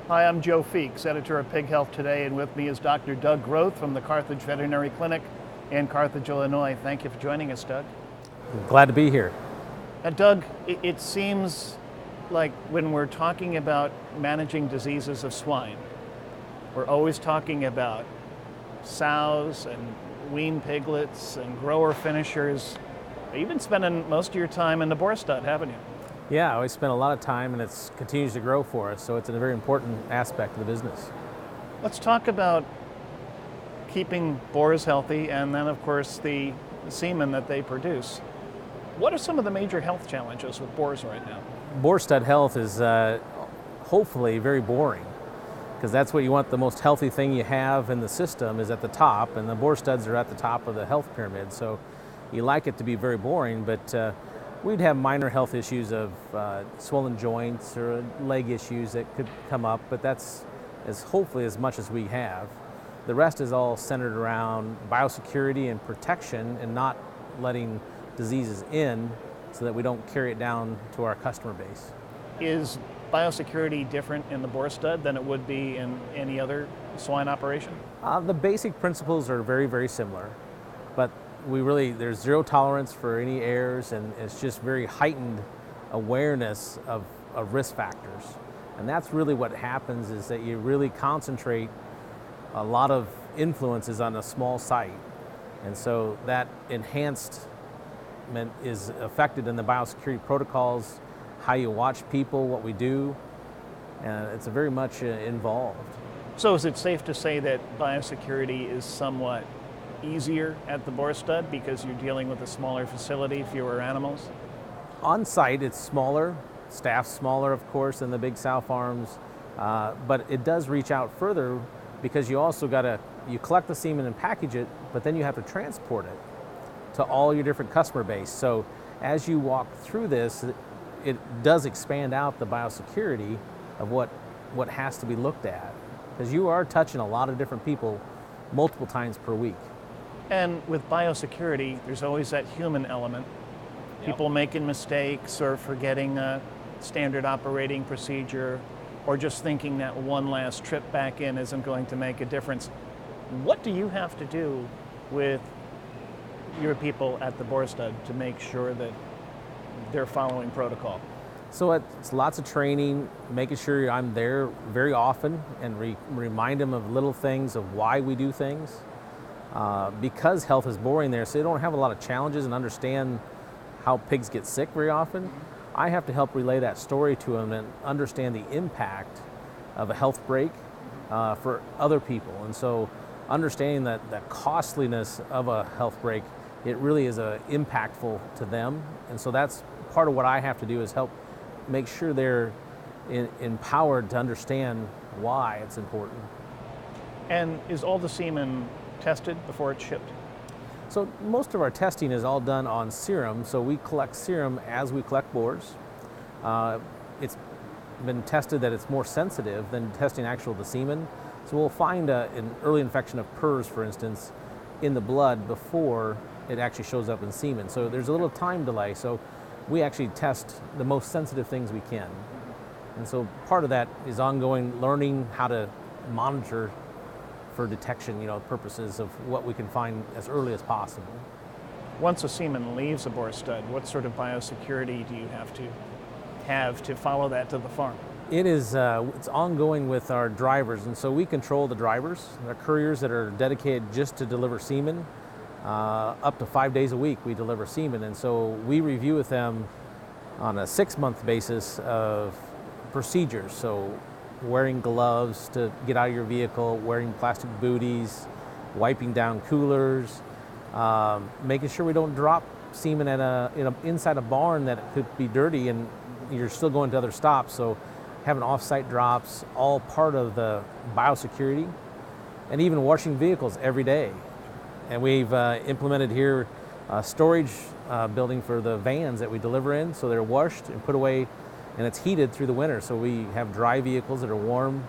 Hi, I'm Joe Feeks, editor of Pig Health Today, and with me is Dr. Doug Groth from the Carthage Veterinary Clinic in Carthage, Illinois. Thank you for joining us, Doug. Glad to be here. Doug, it seems like when we're talking about managing diseases of swine, we're always talking about sows and wean piglets and grower finishers. You've been spending most of your time in the Boar Stud, haven't you? Yeah, we spent a lot of time and it continues to grow for us, so it's a very important aspect of the business. Let's talk about keeping boars healthy and then, of course, the semen that they produce. What are some of the major health challenges with boars right now? Boar stud health is hopefully very boring, because that's what you want. The most healthy thing you have in the system is at the top, and the boar studs are at the top of the health pyramid, so you like it to be very boring, but we'd have minor health issues of swollen joints or leg issues that could come up, but that's hopefully as much as we have. The rest is all centered around biosecurity and protection and not letting diseases in so that we don't carry it down to our customer base. Is biosecurity different in the Boar Stud than it would be in any other swine operation? The basic principles are very, very similar, but there's zero tolerance for any errors, and it's just very heightened awareness of risk factors. And that's really what happens, is that you really concentrate a lot of influences on a small site. And so that enhancement is affected in the biosecurity protocols, how you watch people, what we do, and it's very much involved. So is it safe to say that biosecurity is somewhat easier at the Boar Stud because you're dealing with a smaller facility, fewer animals? On site, it's smaller, staff's smaller, of course, than the big sow farms, but it does reach out further because you also you collect the semen and package it, but then you have to transport it to all your different customer base. So as you walk through this, it does expand out the biosecurity of what has to be looked at, because you are touching a lot of different people multiple times per week. And with biosecurity, there's always that human element. People making mistakes or forgetting a standard operating procedure, or just thinking that one last trip back in isn't going to make a difference. What do you have to do with your people at the Boar Stud to make sure that they're following protocol? So it's lots of training, making sure I'm there very often and remind them of little things of why we do things. Because health is boring there, so they don't have a lot of challenges and understand how pigs get sick very often. I have to help relay that story to them and understand the impact of a health break for other people. And so understanding that the costliness of a health break, it really is impactful to them. And so that's part of what I have to do, is help make sure they're empowered to understand why it's important. And is all the semen tested before it's shipped? So most of our testing is all done on serum, so we collect serum as we collect boars. It's been tested that it's more sensitive than testing the semen. So we'll find an early infection of PRRS, for instance, in the blood before it actually shows up in semen. So there's a little time delay, so we actually test the most sensitive things we can. And so part of that is ongoing learning how to monitor for detection, purposes of what we can find as early as possible. Once a semen leaves a Boar Stud, what sort of biosecurity do you have to follow that to the farm? It's ongoing with our drivers, and so we control the drivers. They're couriers that are dedicated just to deliver semen. Up to 5 days a week we deliver semen, and so we review with them on a 6-month basis of procedures. So wearing gloves to get out of your vehicle, wearing plastic booties, wiping down coolers, making sure we don't drop semen inside a barn that could be dirty and you're still going to other stops. So having off-site drops, all part of the biosecurity, and even washing vehicles every day. And we've implemented here a storage building for the vans that we deliver in, so they're washed and put away, and it's heated through the winter. So we have dry vehicles that are warm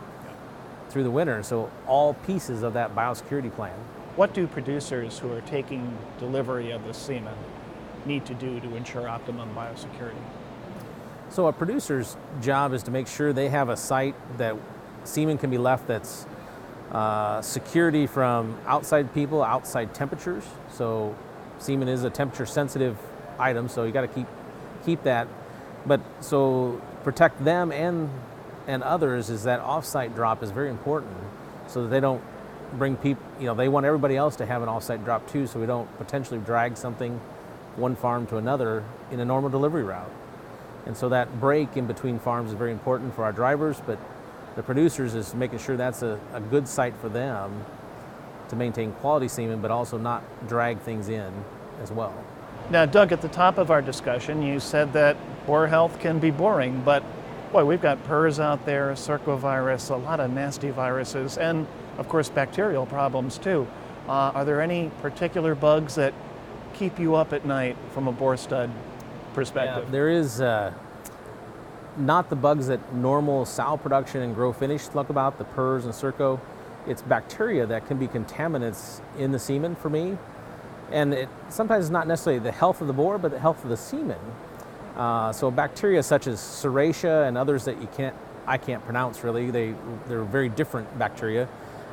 through the winter. So all pieces of that biosecurity plan. What do producers who are taking delivery of the semen need to do to ensure optimum biosecurity? So a producer's job is to make sure they have a site that semen can be left that's security from outside people, outside temperatures. So semen is a temperature sensitive item, so you got to keep that. But so protect them and others is that off-site drop is very important, so that they don't bring people, they want everybody else to have an off-site drop too, so we don't potentially drag something one farm to another in a normal delivery route. And so that break in between farms is very important for our drivers, but the producers is making sure that's a good site for them to maintain quality semen, but also not drag things in as well. Now, Doug, at the top of our discussion, you said that boar health can be boring, but boy, we've got PRRS out there, circovirus, a lot of nasty viruses, and of course bacterial problems too. Are there any particular bugs that keep you up at night from a boar stud perspective? Yeah, there is not the bugs that normal sow production and grow finish talk about, the PRRS and circo. It's bacteria that can be contaminants in the semen for me. And it sometimes it's not necessarily the health of the boar, but the health of the semen. So bacteria such as Serratia and others that I can't pronounce really, they're very different bacteria,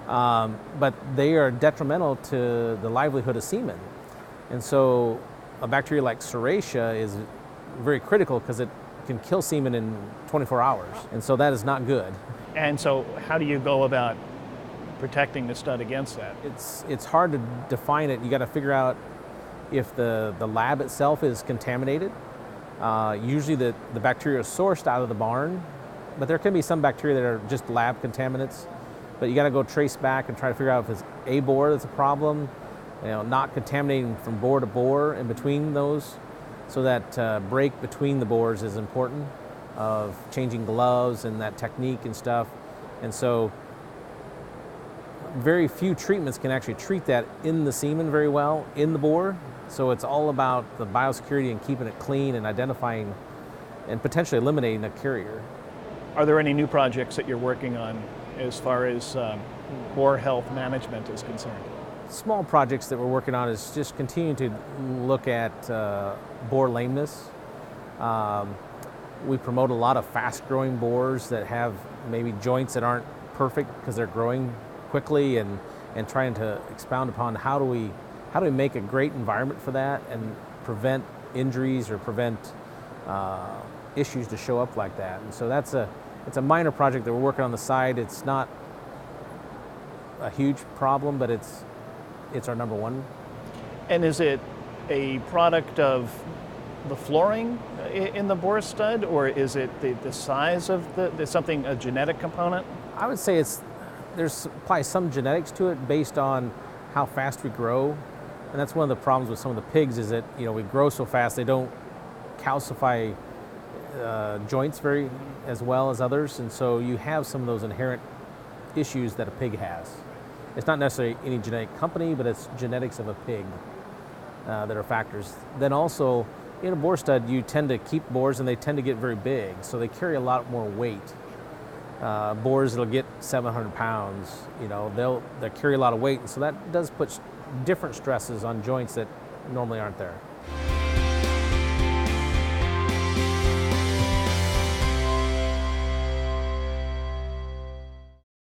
but they are detrimental to the livelihood of semen. And so a bacteria like Serratia is very critical because it can kill semen in 24 hours. And so that is not good. And so how do you go about protecting the stud against that? It's hard to define it. You got to figure out if the lab itself is contaminated. Usually the bacteria is sourced out of the barn, but there can be some bacteria that are just lab contaminants. But you got to go trace back and try to figure out if it's a boar that's a problem, not contaminating from boar to boar in between those. So that break between the boars is important, of changing gloves and that technique and stuff. And so very few treatments can actually treat that in the semen very well in the boar. So it's all about the biosecurity and keeping it clean and identifying and potentially eliminating a carrier. Are there any new projects that you're working on as far as boar health management is concerned? Small projects that we're working on is just continuing to look at boar lameness. We promote a lot of fast-growing boars that have maybe joints that aren't perfect because they're growing quickly, and trying to expound upon how do we make a great environment for that and prevent injuries or prevent issues to show up like that. And so it's a minor project that we're working on the side. It's not a huge problem, but it's our number one. And is it a product of the flooring in the boar stud, or is it the size of a genetic component? I would say there's probably some genetics to it based on how fast we grow. And that's one of the problems with some of the pigs is that, we grow so fast, they don't calcify joints very as well as others. And so you have some of those inherent issues that a pig has. It's not necessarily any genetic company, but it's genetics of a pig that are factors. Then also, in a boar stud, you tend to keep boars and they tend to get very big. So they carry a lot more weight. Boars that'll get 700 pounds, they'll carry a lot of weight. And so that does put different stresses on joints that normally aren't there.